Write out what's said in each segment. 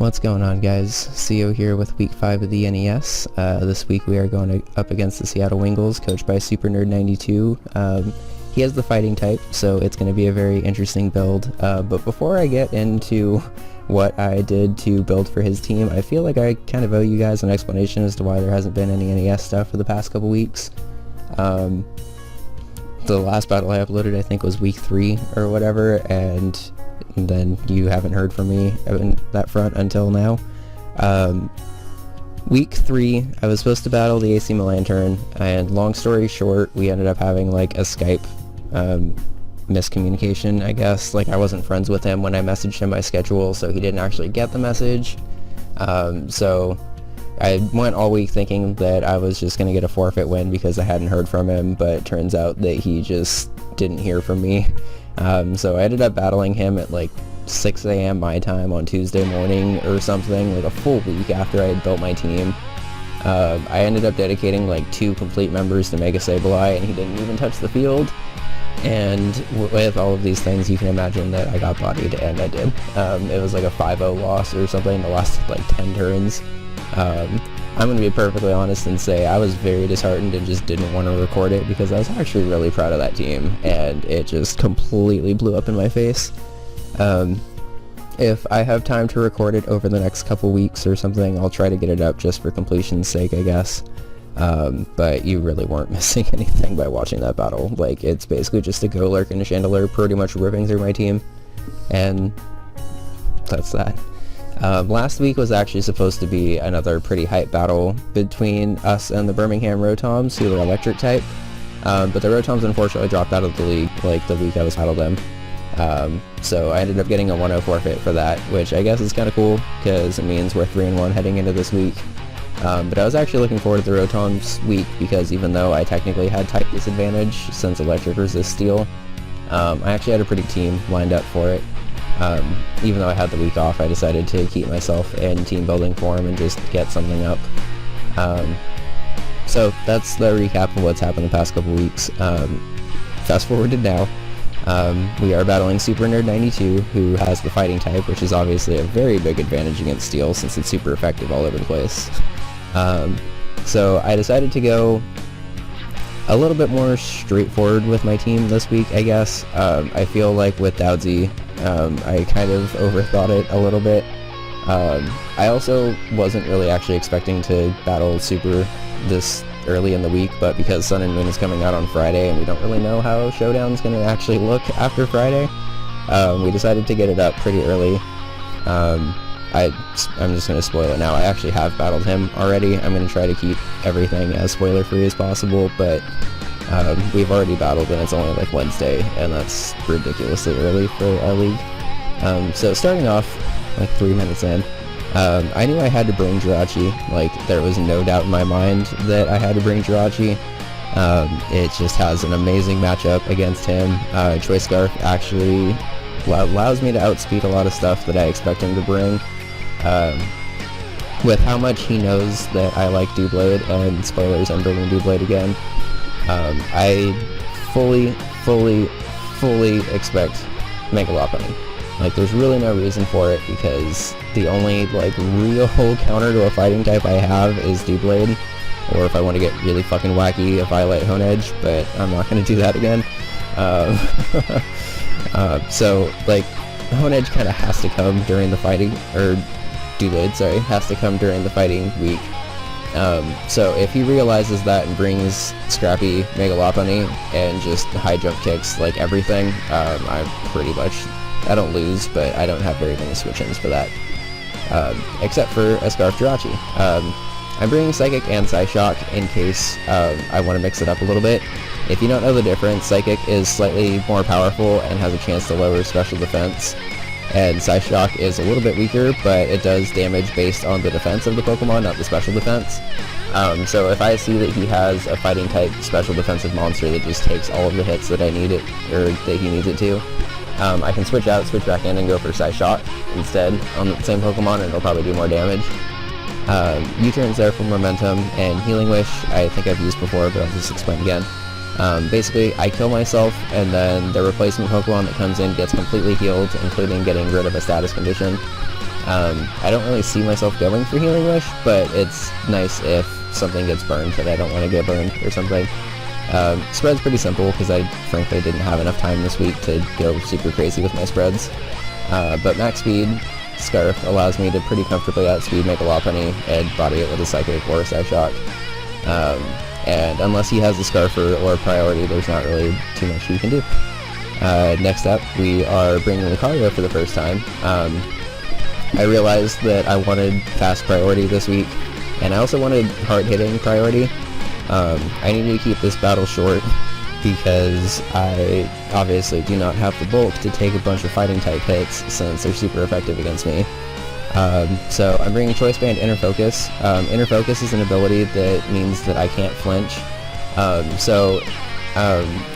What's going on, guys? Sio here with week 5 of the NES. This week we are going up against the Seattle Wingulls, coached by Super Nerd 92. He has the fighting type, so it's going to be a very interesting build. But before I get into what I did to build for his team, I feel like I kind of owe you guys an explanation as to why there hasn't been any NES stuff for the past couple weeks. The last battle I uploaded I think was week 3 or whatever, and then you haven't heard from me in that front until now. Week 3, I was supposed to battle the AC Milan turn, and long story short, we ended up having like a Skype miscommunication, I guess. Like, I wasn't friends with him when I messaged him by schedule, so he didn't actually get the message. So I went all week thinking that I was just going to get a forfeit win because I hadn't heard from him, but it turns out that he just didn't hear from me. So I ended up battling him at like 6 a.m. my time on Tuesday morning or something, like a full week after I had built my team. I ended up dedicating like 2 complete members to Mega Sableye, and he didn't even touch the field. And with all of these things, you can imagine that I got bodied, and I did. It was like a 5-0 loss or something that lasted like 10 turns. I'm going to be perfectly honest and say I was very disheartened and just didn't want to record it because I was actually really proud of that team, and it just completely blew up in my face. If I have time to record it over the next couple weeks or something, I'll try to get it up just for completion's sake, I guess. But you really weren't missing anything by watching that battle. Like, it's basically just a Golurk and a Chandelure pretty much ripping through my team, and that's that. Last week was actually supposed to be another pretty hype battle between us and the Birmingham Rotoms, who are electric type, but the Rotoms unfortunately dropped out of the league like the week I was battling them. So I ended up getting a 1-0 forfeit for that, which I guess is kind of cool because it means we're 3-1 heading into this week. But I was actually looking forward to the Rotoms week because even though I technically had type disadvantage since electric resists steel, I actually had a pretty team lined up for it. Even though I had the week off, I decided to keep myself in team building form and just get something up. So that's the recap of what's happened the past couple weeks. Fast forward to now. We are battling Super Nerd 92, who has the fighting type, which is obviously a very big advantage against steel since it's super effective all over the place. So I decided to go a little bit more straightforward with my team this week, I guess. I feel like with Dowdsy, I kind of overthought it a little bit. I also wasn't really actually expecting to battle Super this early in the week, but because Sun and Moon is coming out on Friday and we don't really know how Showdown's going to actually look after Friday, we decided to get it up pretty early. I'm just going to spoil it now. I actually have battled him already. I'm going to try to keep everything as spoiler-free as possible, but we've already battled and it's only like Wednesday, and that's ridiculously early for our league. So starting off like 3 minutes in, I knew I had to bring Jirachi. Like, there was no doubt in my mind that I had to bring Jirachi. It just has an amazing matchup against him. Choice Scarf actually allows me to outspeed a lot of stuff that I expect him to bring. With how much he knows that I like Doublade, and spoilers, I'm bringing Doublade again. I fully expect Mega Lopunny. Like, there's really no reason for it because the only like real counter to a fighting type I have is Doublade, or if I want to get really fucking wacky, a Violet Honedge, but I'm not going to do that again. So like, Honedge kind of has to come during the fighting, or Doublade, sorry, has to come during the fighting week. So if he realizes that and brings Scrappy Mega Lopunny and just high jump kicks like everything, I'm pretty much, I don't lose, but I don't have very many switch-ins for that. Except for a Scarf Jirachi. I'm bringing Psychic and Psyshock in case I want to mix it up a little bit. If you don't know the difference, Psychic is slightly more powerful and has a chance to lower special defense, and Psyshock is a little bit weaker, but it does damage based on the defense of the Pokemon, not the special defense. So if I see that he has a fighting type special defensive monster that just takes all of the hits that I need it, or that he needs it to, I can switch out, switch back in, and go for Psyshock instead on the same Pokemon, and it'll probably do more damage. U-Turn's there for momentum, and Healing Wish I think I've used before, but I'll just explain again. Basically, I kill myself, and then the replacement Pokemon that comes in gets completely healed, including getting rid of a status condition. I don't really see myself going for Healing Wish, but it's nice if something gets burned that I don't want to get burned or something. Spread's pretty simple because I frankly didn't have enough time this week to go super crazy with my spreads. But max speed, Scarf allows me to pretty comfortably outspeed Make a Lopunny and body it with a Psychic or a Psyshock. And unless he has a Scarfer or a priority, there's not really too much you can do. Next up, we are bringing Lucario for the first time. I realized that I wanted fast priority this week, and I also wanted hard-hitting priority. I need to keep this battle short because I obviously do not have the bulk to take a bunch of fighting type hits since they're super effective against me. So I'm bringing Choice Band Inner Focus. Inner Focus is an ability that means that I can't flinch.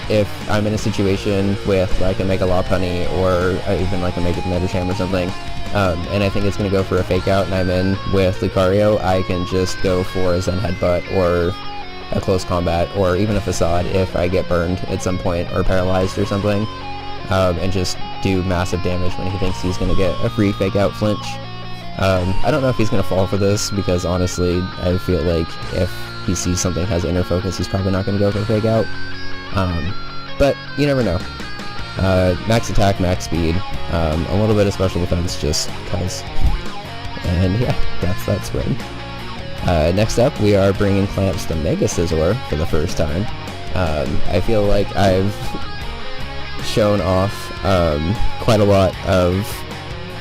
If I'm in a situation with like a Mega Lopunny or even like a Mega Metagame or something, and I think it's going to go for a Fake Out and I'm in with Lucario, I can just go for a Zen Headbutt or a Close Combat or even a Facade if I get burned at some point or paralyzed or something, and just do massive damage when he thinks he's going to get a free Fake Out flinch. I don't know if he's going to fall for this because honestly I feel like if he sees something has Inner Focus he's probably not going to go for a Fake Out. But you never know. Max attack, max speed, a little bit of special defense just cause. And yeah, that's that spread. Next up, we are bringing Clamps the Mega Scizor for the first time. I feel like I've shown off quite a lot of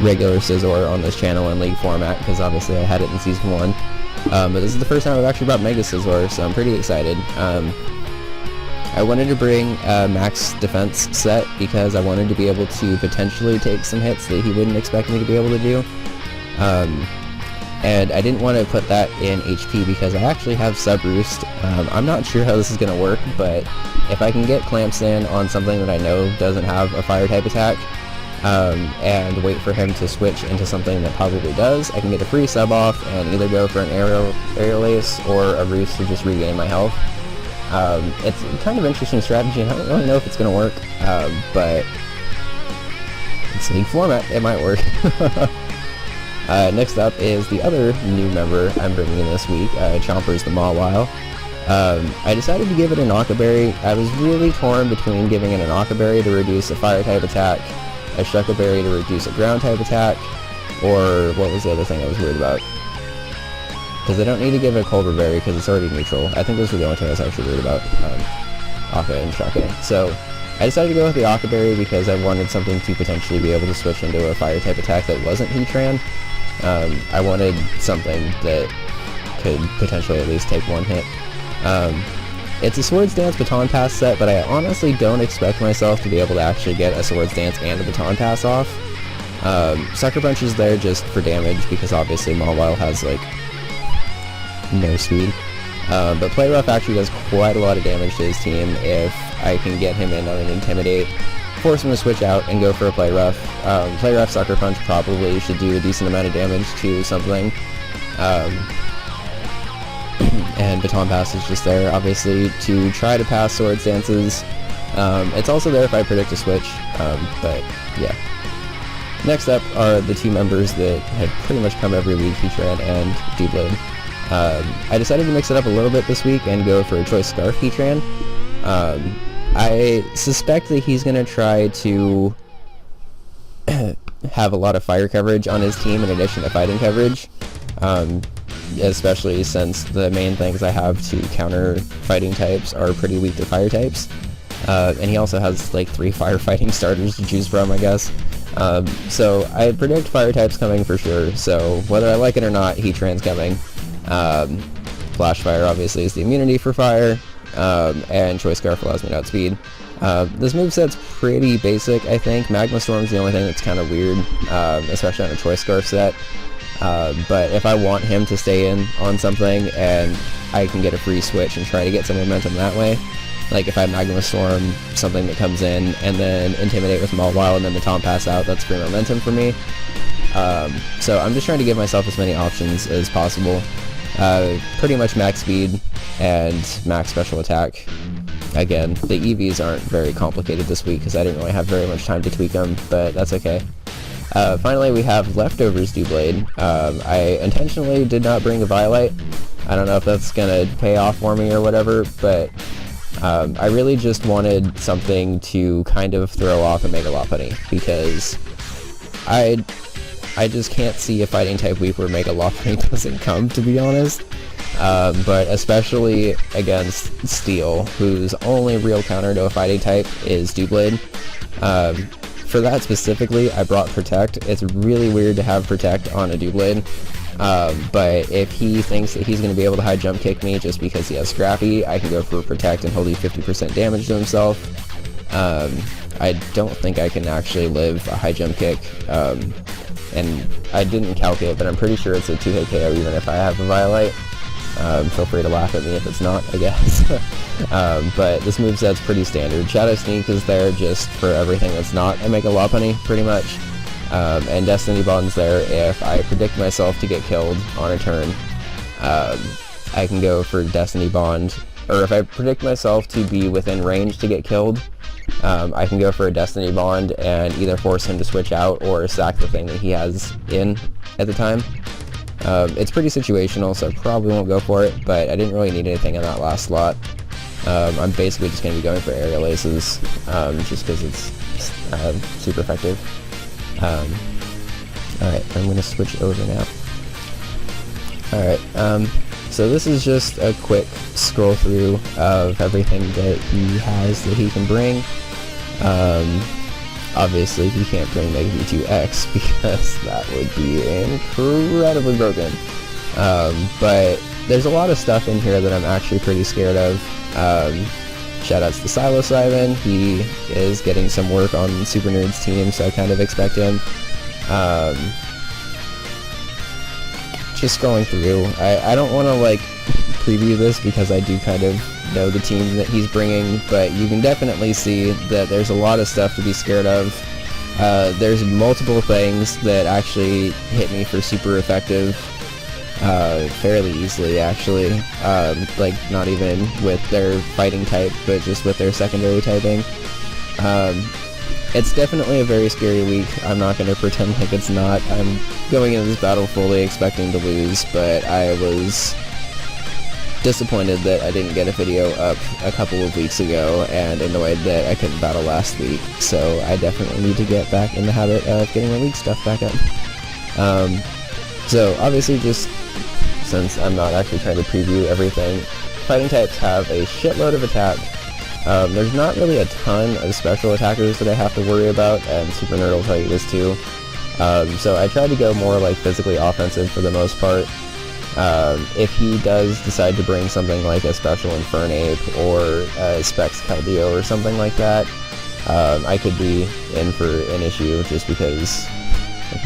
regular Scizor on this channel in League format, because obviously I had it in Season 1. But this is the first time I've actually brought Mega Scizor, so I'm pretty excited. I wanted to bring a max defense set because I wanted to be able to potentially take some hits that he wouldn't expect me to be able to do. And I didn't want to put that in HP because I actually have Sub Roost. I'm not sure how this is going to work, but if I can get Clamps in on something that I know doesn't have a fire type attack, and wait for him to switch into something that probably does, I can get a free sub off and either go for an Aerial Ace or a Roost to just regain my health. It's kind of interesting strategy, and I don't really know if it's going to work, but it's League format, it might work. Next up is the other new member I'm bringing in this week, Chompers the Mawile. I decided to give it an Knocka Berry. I was really torn between giving it an Knocka Berry to reduce a fire type attack, a Shucka Berry to reduce a ground type attack, or what was the other thing I was worried about? Because I don't need to give it a Culver Berry because it's already neutral. I think those were the only two I was actually worried about, Akka and Shucka. So I decided to go with the Akka Berry because I wanted something to potentially be able to switch into a fire type attack that wasn't Heatran. I wanted something that could potentially at least take one hit. It's a Swords Dance Baton Pass set, but I honestly don't expect myself to be able to actually get a Swords Dance and a Baton Pass off. Sucker Punch is there just for damage because obviously Mawile has like no speed. But Play Rough actually does quite a lot of damage to his team if I can get him in on an Intimidate, force him to switch out and go for a Play Rough. Play Rough Sucker Punch probably should do a decent amount of damage to something. And Baton Pass is just there, obviously, to try to pass Swords Dances. It's also there if I predict a switch, but yeah. Next up are the two members that have pretty much come every week, Heatran and Doublade. I decided to mix it up a little bit this week and go for a Choice Scarf Heatran. I suspect that he's going to try to have a lot of fire coverage on his team in addition to fighting coverage. Especially since the main things I have to counter fighting types are pretty weak to fire types. And he also has like 3 firefighting starters to choose from, I guess. So I predict fire types coming for sure, so whether I like it or not, Heatran's coming. Flash Fire obviously is the immunity for fire, and Choice Scarf allows me to outspeed. This moveset's pretty basic, I think. Magma Storm's the only thing that's kind of weird, especially on a Choice Scarf set. But if I want him to stay in on something and I can get a free switch and try to get some momentum that way, like if I Magma Storm something that comes in and then Intimidate with Mawile and then Baton Pass out, that's free momentum for me. So I'm just trying to give myself as many options as possible. Pretty much max speed and max special attack. Again, the EVs aren't very complicated this week because I didn't really have very much time to tweak them, but that's okay. Finally, we have Leftovers Doublade. I intentionally did not bring a Violite. I don't know if that's gonna pay off for me or whatever, but I really just wanted something to kind of throw off a Mega Lopunny, because I just can't see a fighting type week where Mega Lopunny doesn't come, to be honest. But especially against Steel, whose only real counter to a fighting type is Doublade. For that specifically, I brought Protect. It's really weird to have Protect on a Doublade. But if he thinks that he's going to be able to high jump kick me just because he has Scrappy, I can go for Protect and he'll do 50% damage to himself. I don't think I can actually live a high jump kick, and I didn't calculate, but I'm pretty sure it's a 2-hit KO even if I have a Violite. Feel free to laugh at me if it's not, I guess. But this moveset's pretty standard. Shadow Sneak is there just for everything that's not a Mega Lopunny, pretty much. And Destiny Bond's there if I predict myself to get killed on a turn. I can go for Destiny Bond, or if I predict myself to be within range to get killed, I can go for a Destiny Bond and either force him to switch out or sack the thing that he has in at the time. It's pretty situational, so I probably won't go for it, but I didn't really need anything in that last slot. I'm basically just going to be going for Aerial Aces, just because it's super effective. Alright, I'm going to switch over now. Alright, so this is just a quick scroll through of everything that he has that he can bring. Obviously he can't bring Mega V2X because that would be incredibly broken. But there's a lot of stuff in here that I'm actually pretty scared of. Shoutouts to Psilocybin, he is getting some work on Super Nerd's team, so I kind of expect him. Just scrolling through, I don't want to like preview this because I do kind of know the team that he's bringing, but you can definitely see that there's a lot of stuff to be scared of. There's multiple things that actually hit me for super effective fairly easily, actually. Like, not even with their fighting type, but just with their secondary typing. It's definitely a very scary week. I'm not going to pretend like it's not. I'm going into this battle fully expecting to lose, but I was disappointed that I didn't get a video up a couple of weeks ago and annoyed that I couldn't battle last week, so I definitely need to get back in the habit of getting my week stuff back up. So obviously, just since I'm not actually trying to preview everything, fighting types have a shitload of attack. There's not really a ton of special attackers that I have to worry about, and Super Nerd will tell you this too. So I try to go more like physically offensive for the most part. If he does decide to bring something like a special Infernape or a Specs Keldeo or something like that, I could be in for an issue just because I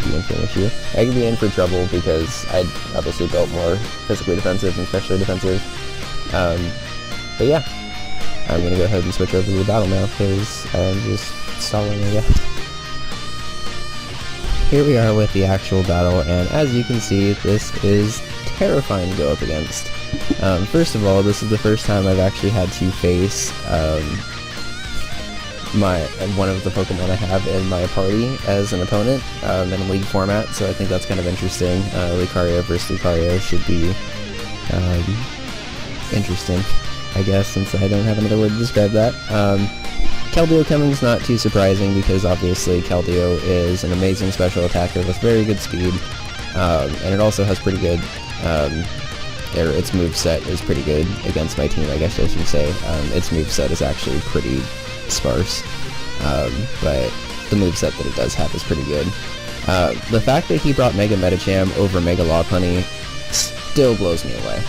could be in for trouble because I obviously built more physically defensive and specially defensive. But yeah, I'm going to go ahead and switch over to the battle now because I'm just stalling, I guess. Here we are with the actual battle, and as you can see, this is terrifying to go up against. First of all, this is the first time I've actually had to face one of the Pokemon I have in my party as an opponent in a league format, so I think that's kind of interesting. Lucario versus Lucario should be interesting, I guess, since I don't have another word to describe that. Keldeo coming's not too surprising because obviously Keldeo is an amazing special attacker with very good speed, and it also has pretty good, its moveset is pretty good against my team, I guess I should say. Its moveset is actually pretty sparse, but the moveset that it does have is pretty good. The fact that he brought Mega Medicham over Mega Lopunny still blows me away.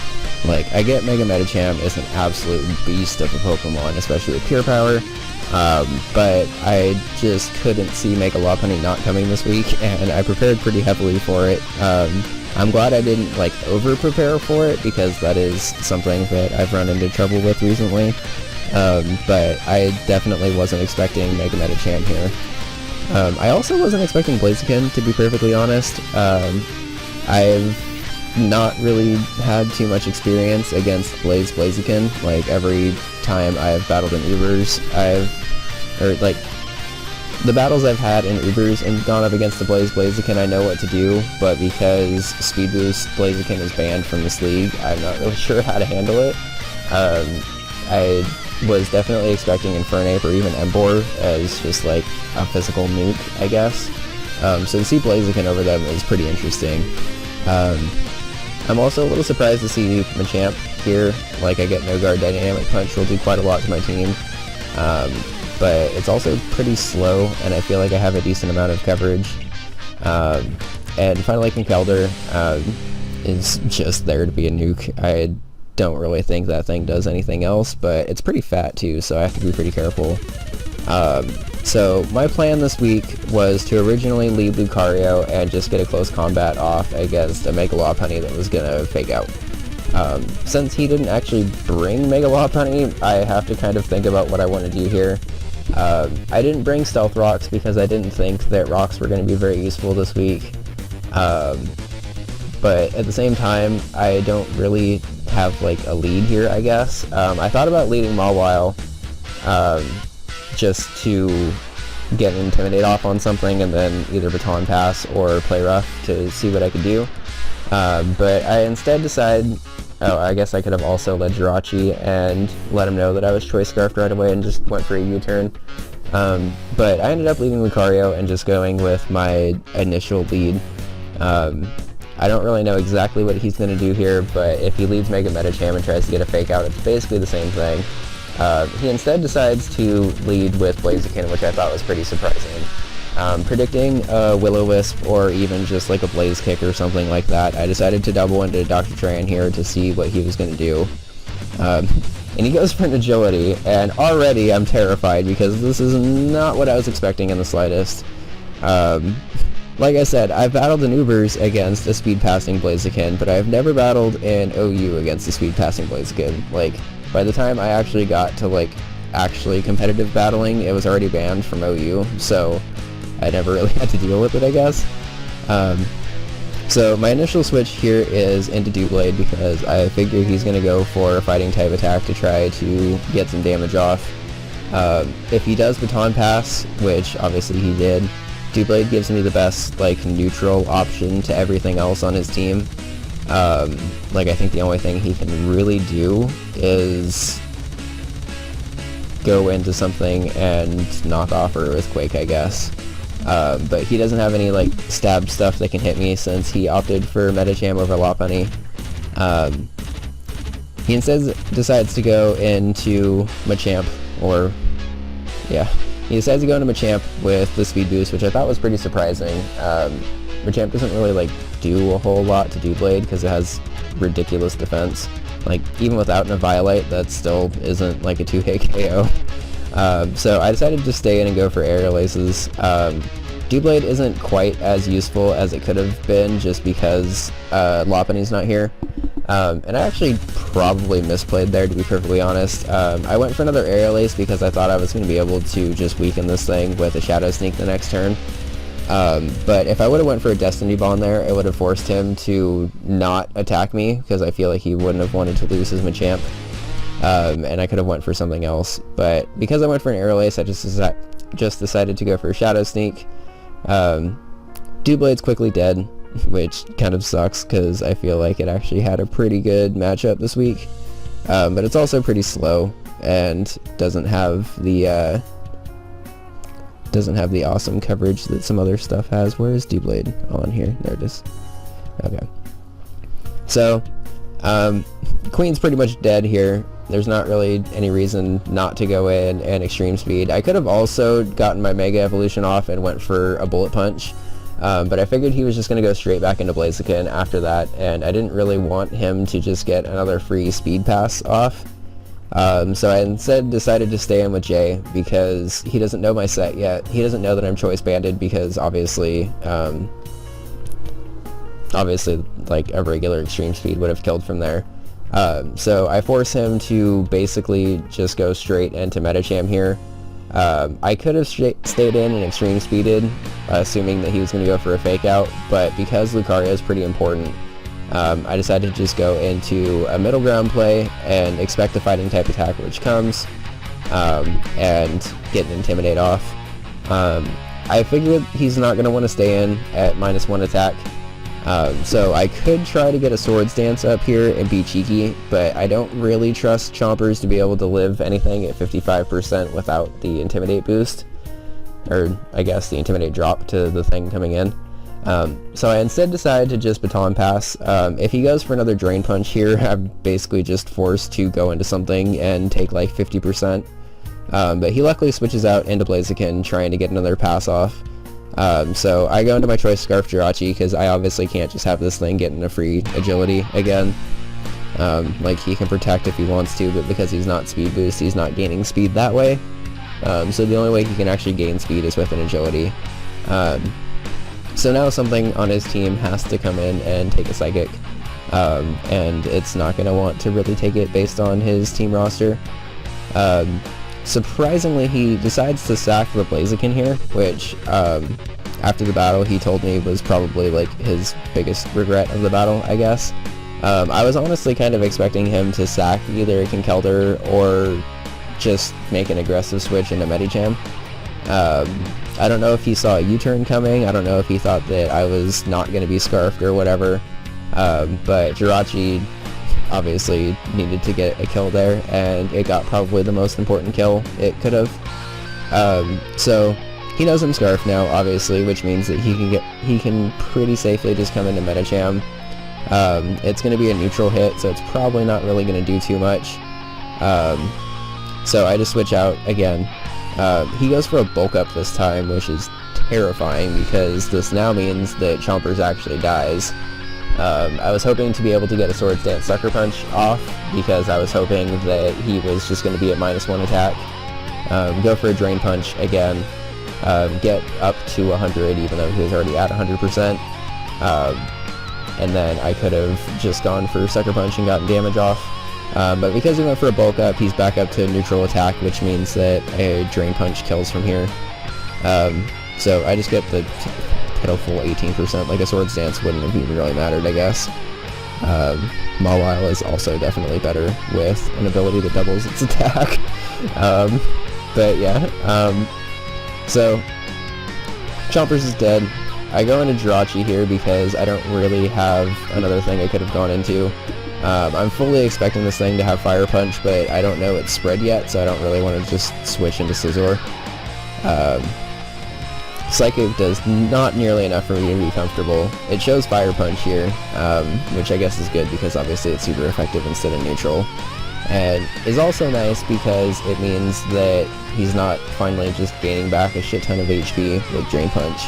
Like, I get Mega Medicham is an absolute beast of a Pokemon, especially with Pure Power, but I just couldn't see Mega Lopunny not coming this week, and I prepared pretty heavily for it. I'm glad I didn't, like, over-prepare for it, because that is something that I've run into trouble with recently. But I definitely wasn't expecting Mega Medicham here. I also wasn't expecting Blaziken, to be perfectly honest. I've not really had too much experience against Blaziken. Like, every time I've battled in Ubers, the battles I've had in Ubers and gone up against the Blaziken, I know what to do, but because Speed Boost Blaziken is banned from this league, I'm not really sure how to handle it. I was definitely expecting Infernape or even Emboar as just like a physical nuke, I guess. So to see Blaziken over them is pretty interesting. I'm also a little surprised to see Machamp here. Like, I get No Guard Dynamic Punch will do quite a lot to my team. But it's also pretty slow, and I feel like I have a decent amount of coverage. And finally, Conkeldurr is just there to be a nuke. I don't really think that thing does anything else, but it's pretty fat too, so I have to be pretty careful. So my plan this week was to originally lead Lucario and just get a close combat off against a Mega Lopunny that was gonna fake out. Since he didn't actually bring Mega Lopunny, I have to kind of think about what I want to do here. I didn't bring Stealth Rocks because I didn't think that rocks were going to be very useful this week. But at the same time, I don't really have like a lead here, I guess. I thought about leading Mawile just to get an Intimidate off on something and then either Baton Pass or Play Rough to see what I could do. But I instead decided, I guess I could have also led Jirachi and let him know that I was Choice Scarfed right away and just went for a U-turn. But I ended up leaving Lucario and just going with my initial lead. I don't really know exactly what he's going to do here, but if he leads Mega Metacham and tries to get a fake out, it's basically the same thing. He instead decides to lead with Blaziken, which I thought was pretty surprising. Predicting a Will-O-Wisp or even just like a Blaze Kick or something like that, I decided to double into Dr. Tran here to see what he was going to do. And he goes for an Agility, and already I'm terrified because this is not what I was expecting in the slightest. Like I said, I've battled in Ubers against a Speed Passing Blaziken, but I've never battled in OU against a Speed Passing Blaziken. Like, by the time I actually got to like actually competitive battling, it was already banned from OU, so I never really had to deal with it, I guess. So my initial switch here is into Doublade because I figure he's going to go for a fighting type attack to try to get some damage off. If he does Baton Pass, which obviously he did, Doublade gives me the best like neutral option to everything else on his team. Like, I think the only thing he can really do is go into something and knock off or Earthquake, I guess. But he doesn't have any like stab stuff that can hit me since he opted for Metacham over Lopunny. He instead decides to go into Machamp, or yeah, he decides to go into Machamp with the Speed Boost, which I thought was pretty surprising. Machamp doesn't really like do a whole lot to Doublade because it has ridiculous defense. Like, even without a Violite, that still isn't like a 2-hit KO. So I decided to stay in and go for Aerial Aces. Doublade isn't quite as useful as it could have been just because Lopunny's not here. And I actually probably misplayed there, to be perfectly honest. I went for another Aerial Ace because I thought I was going to be able to just weaken this thing with a Shadow Sneak the next turn. But if I would have went for a Destiny Bond there, it would have forced him to not attack me, because I feel like he wouldn't have wanted to lose his Machamp. And I could have went for something else. But because I went for an Aerial Ace, I just decided to go for a Shadow Sneak. Doublade's quickly dead, which kind of sucks, because I feel like it actually had a pretty good matchup this week. But it's also pretty slow, and doesn't have the awesome coverage that some other stuff has. Where is Doublade? On here. There it is. Okay. So, Queen's pretty much dead here. There's not really any reason not to go in and Extreme Speed. I could have also gotten my Mega Evolution off and went for a Bullet Punch, but I figured he was just going to go straight back into Blaziken after that, and I didn't really want him to just get another free Speed Pass off. So I instead decided to stay in with Jay because he doesn't know my set yet. He doesn't know that I'm Choice Banded because obviously like a regular Extreme Speed would have killed from there. So I force him to basically just go straight into Metacham here. I could have stayed in and Extreme Speeded, assuming that he was going to go for a Fake Out, but because Lucario is pretty important, I decided to just go into a middle ground play and expect the fighting type attack which comes, and get an Intimidate off. I figured he's not going to want to stay in at -1 attack, so I could try to get a Swords Dance up here and be cheeky, but I don't really trust Chompers to be able to live anything at 55% without the Intimidate boost, or I guess the Intimidate drop to the thing coming in. So I instead decided to just Baton Pass. If he goes for another Drain Punch here, I'm basically just forced to go into something and take like 50%. But he luckily switches out into Blaziken, trying to get another pass off. So I go into my choice Scarf Jirachi, because I obviously can't just have this thing getting a free agility again. Like, he can protect if he wants to, but because he's not speed boost, he's not gaining speed that way. So the only way he can actually gain speed is with an agility. So now something on his team has to come in and take a Psychic, and it's not going to want to really take it based on his team roster. Surprisingly, he decides to sack the Blaziken here, which, after the battle, he told me was probably, like, his biggest regret of the battle, I guess. I was honestly kind of expecting him to sack either a Conkeldurr or just make an aggressive switch into Medicham. I don't know if he saw a U-turn coming, I don't know if he thought that I was not going to be Scarfed or whatever, but Jirachi obviously needed to get a kill there, and it got probably the most important kill it could have. So he knows I'm Scarfed now, obviously, which means that he can pretty safely just come into Medicham. It's going to be a neutral hit, so it's probably not really going to do too much. So I just switch out again. He goes for a bulk up this time, which is terrifying because this now means that Chompers actually dies. I was hoping to be able to get a Swords Dance Sucker Punch off because I was hoping that he was just going to be at -1 attack. Go for a Drain Punch again, get up to 100 even though he was already at 100%, and then I could have just gone for Sucker Punch and gotten damage off. But because he went for a bulk up, he's back up to neutral attack, which means that a Drain Punch kills from here. So I just get the pitiful 18%, like a Swords Dance wouldn't have even really mattered, I guess. Mawile is also definitely better with an ability that doubles its attack. But yeah, so Chompers is dead. I go into Jirachi here because I don't really have another thing I could have gone into. I'm fully expecting this thing to have Fire Punch, but I don't know its spread yet, so I don't really want to just switch into Scizor. Psychic does not nearly enough for me to be comfortable. It shows Fire Punch here, which I guess is good because obviously it's super effective instead of neutral. And is also nice because it means that he's not finally just gaining back a shit ton of HP with Drain Punch.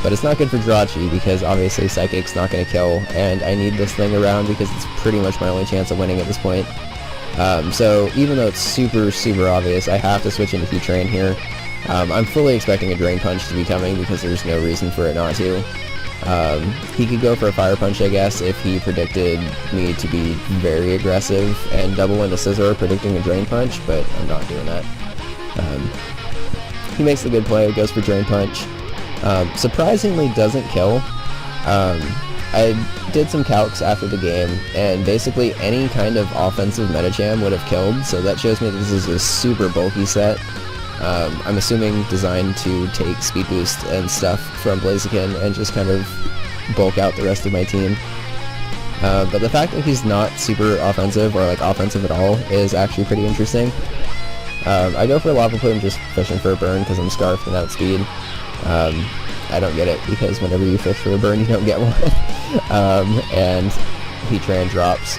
But it's not good for Jirachi because obviously Psychic's not going to kill, and I need this thing around because it's pretty much my only chance of winning at this point. So even though it's super, super obvious, I have to switch into Heatran here. I'm fully expecting a Drain Punch to be coming because there's no reason for it not to. He could go for a Fire Punch, I guess, if he predicted me to be very aggressive and double into Scizor predicting a Drain Punch, but I'm not doing that. He makes the good play, goes for Drain Punch. Surprisingly doesn't kill. I did some calcs after the game, and basically any kind of offensive Medicham would have killed, so that shows me this is a super bulky set. I'm assuming designed to take speed boost and stuff from Blaziken and just kind of bulk out the rest of my team. But the fact that he's not super offensive or like offensive at all is actually pretty interesting. I go for a Lava Plume just fishing for a burn because I'm Scarfed and outspeed. I don't get it because whenever you fish for a burn you don't get one. And Heatran drops.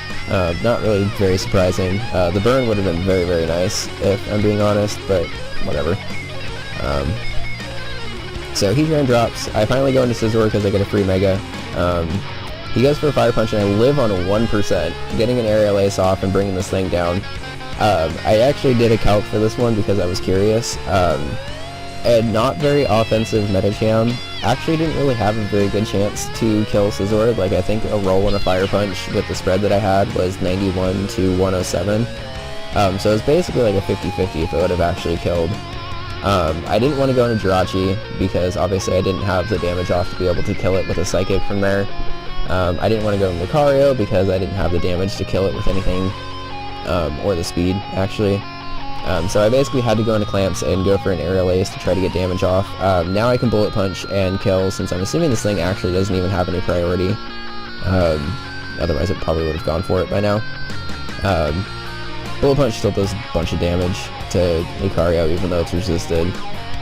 Not really very surprising. The burn would have been very, very nice if I'm being honest, but whatever. So Heatran drops. I finally go into Scizor because I get a free Mega. He goes for a Fire Punch and I live on 1%, getting an Aerial Ace off and bringing this thing down. I actually did a calc for this one because I was curious. A not very offensive Medicham actually didn't really have a very good chance to kill Scizor. Like, I think a roll and a Fire Punch with the spread that I had was 91 to 107. So it was basically like a 50-50 if it would have actually killed. I didn't want to go into Jirachi because obviously I didn't have the damage off to be able to kill it with a Psychic from there. I didn't want to go into Lucario because I didn't have the damage to kill it with anything, or the speed, actually. So I basically had to go into clamps and go for an aerial ace to try to get damage off. Now I can bullet punch and kill, since I'm assuming this thing actually doesn't even have any priority. Otherwise it probably would have gone for it by now. Bullet punch still does a bunch of damage to Lucario, even though it's resisted.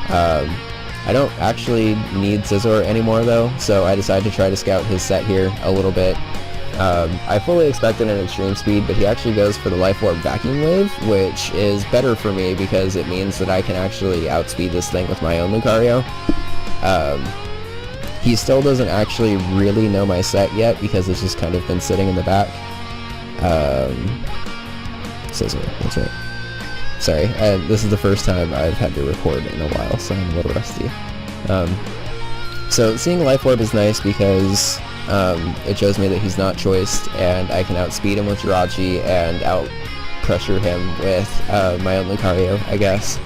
I don't actually need Scizor anymore though, so I decided to try to scout his set here a little bit. I fully expected an extreme speed, but he actually goes for the Life Orb Vacuum Wave, which is better for me because it means that I can actually outspeed this thing with my own Lucario. He still doesn't actually really know my set yet because it's just kind of been sitting in the back. Scizor, that's right. Sorry, this is the first time I've had to record in a while, so I'm a little rusty. So seeing Life Orb is nice because it shows me that he's not choiced, and I can outspeed him with Jirachi and out-pressure him with my own Lucario, I guess.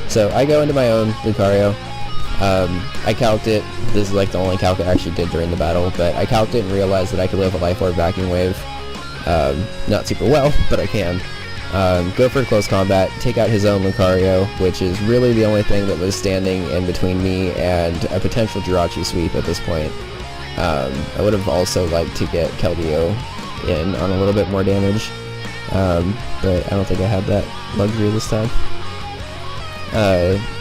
So I go into my own Lucario. I calced it. This is like the only calc I actually did during the battle, but I calced it and realized that I could live a Life Orb Vacuum Wave. Not super well, but I can. Go for close combat, take out his own Lucario, which is really the only thing that was standing in between me and a potential Jirachi sweep at this point. I would have also liked to get Keldeo in on a little bit more damage, but I don't think I had that luxury this time.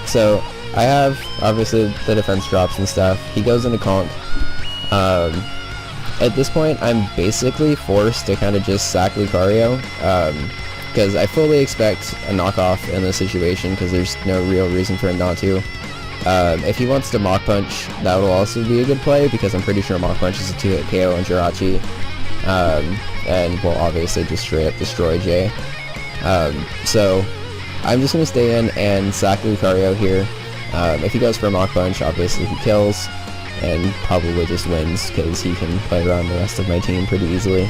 So I have, obviously, the defense drops and stuff. He goes into Conk. At this point, I'm basically forced to kind of just sack Lucario, because I fully expect a knockoff in this situation, because there's no real reason for him not to. If he wants to Mach Punch, that will also be a good play, because I'm pretty sure Mach Punch is a 2-hit KO on Jirachi, and will obviously just straight up destroy Jay. So I'm just going to stay in and sack Lucario here. If he goes for a Mach Punch, obviously he kills, and probably just wins, because he can play around the rest of my team pretty easily.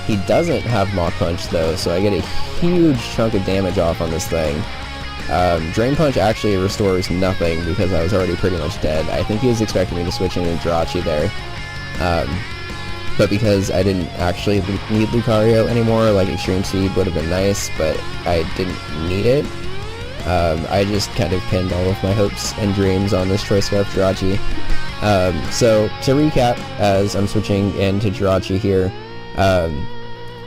He doesn't have Mach Punch though, so I get a huge chunk of damage off on this thing. Drain Punch actually restores nothing because I was already pretty much dead. I think he was expecting me to switch into Jirachi there. But because I didn't actually need Lucario anymore, like Extreme Speed would have been nice, but I didn't need it. I just kind of pinned all of my hopes and dreams on this Choice Scarf Jirachi. So to recap, as I'm switching into Jirachi here,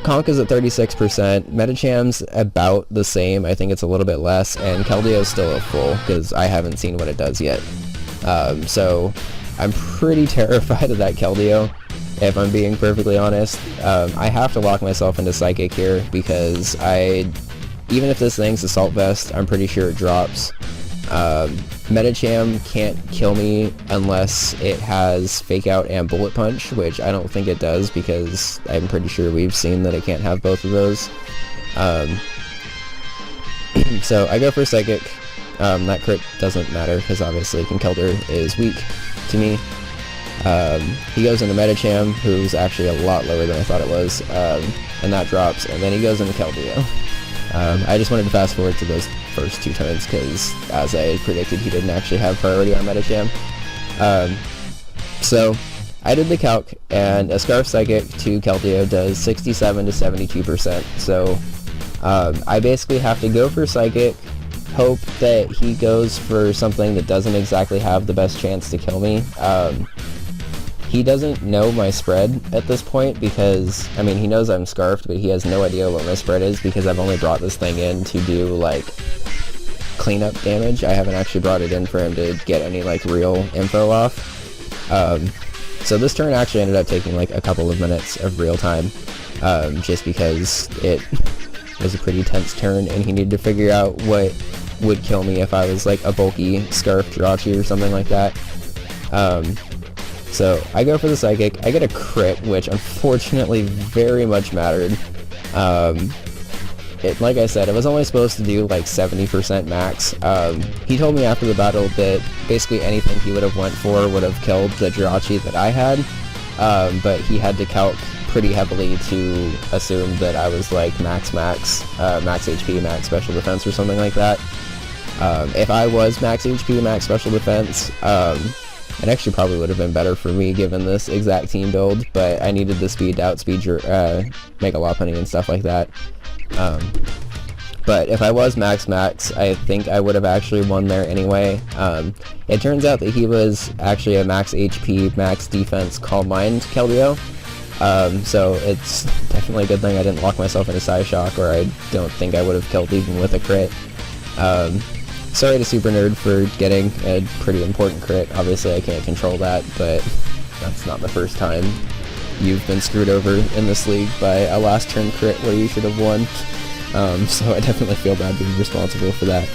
Conk is at 36%, Metacham's about the same, I think it's a little bit less, and Keldeo's still at full, because I haven't seen what it does yet. So I'm pretty terrified of that Keldeo, if I'm being perfectly honest. I have to lock myself into Psychic here, because even if this thing's Assault Vest, I'm pretty sure it drops. Metacham can't kill me unless it has Fake Out and Bullet Punch, which I don't think it does, because I'm pretty sure we've seen that it can't have both of those. So I go for Psychic. That crit doesn't matter, because obviously Conkeldurr is weak to me. He goes into Metacham, who's actually a lot lower than I thought it was, and that drops, and then he goes into Keldeo. I just wanted to fast forward to those first two turns, because as I predicted, he didn't actually have priority on Metacham. So I did the calc, and a Scarf Psychic to Keldeo does 67 to 72%. So I basically have to go for Psychic, hope that he goes for something that doesn't exactly have the best chance to kill me. He doesn't know my spread at this point, because, I mean, he knows I'm Scarfed, but he has no idea what my spread is, because I've only brought this thing in to do, like, cleanup damage. I haven't actually brought it in for him to get any, like, real info off. So this turn actually ended up taking, like, a couple of minutes of real time, just because it was a pretty tense turn, and he needed to figure out what would kill me if I was, like, a bulky Scarf Jirachi or something like that. So I go for the Psychic. I get a crit, which unfortunately very much mattered. Like I said, it was only supposed to do like 70% max. He told me after the battle that basically anything he would have went for would have killed the Jirachi that I had, but he had to calc pretty heavily to assume that I was like max HP, max special defense or something like that. If I was max HP, max special defense, it actually probably would have been better for me given this exact team build, but I needed the speed to outspeed Mega Lopunny and stuff like that. But if I was max, I think I would have actually won there anyway. It turns out that he was actually a max HP, max defense Calm Mind Keldeo. So it's definitely a good thing I didn't lock myself into Psyshock, or I don't think I would have killed even with a crit. Sorry to Super Nerd for getting a pretty important crit. Obviously I can't control that, but that's not the first time you've been screwed over in this league by a last turn crit where you should have won. So I definitely feel bad being responsible for that.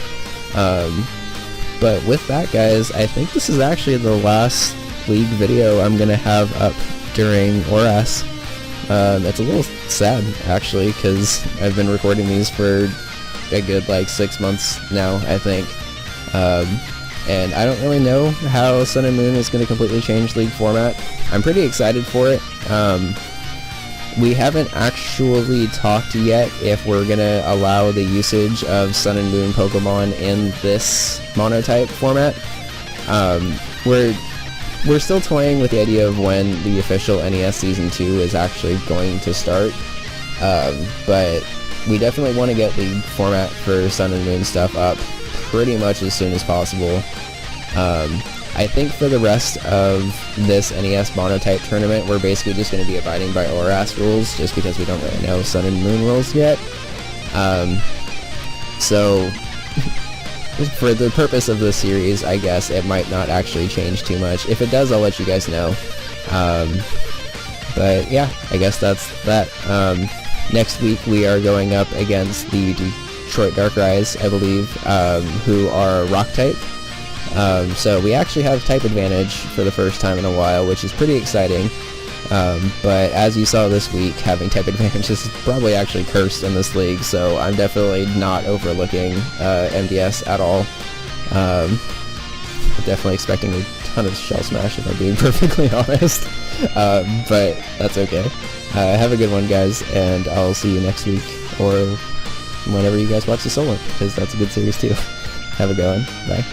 But with that, guys, I think this is actually the last league video I'm gonna have up during ORAS. It's a little sad, actually, because I've been recording these for a good, like, 6 months now, I think. And I don't really know how Sun and Moon is going to completely change league format. I'm pretty excited for it. We haven't actually talked yet if we're going to allow the usage of Sun and Moon Pokemon in this monotype format. We're still toying with the idea of when the official NES Season 2 is actually going to start, but we definitely want to get the format for Sun and Moon stuff up pretty much as soon as possible. I think for the rest of this NES Monotype Tournament, we're basically just going to be abiding by ORAS rules, just because we don't really know Sun and Moon rules yet. So, for the purpose of this series, I guess it might not actually change too much. If it does, I'll let you guys know. But yeah, I guess that's that. Next week we are going up against the Detroit Darkrai's, I believe, who are Rock type. So we actually have type advantage for the first time in a while, which is pretty exciting. But as you saw this week, having type advantage is probably actually cursed in this league, so I'm definitely not overlooking MDS at all. Definitely expecting a ton of Shell Smash, if I'm being perfectly honest. But that's okay. Have a good one, guys, and I'll see you next week, or whenever you guys watch the Soul Link, because that's a good series too. Have a good one. Bye.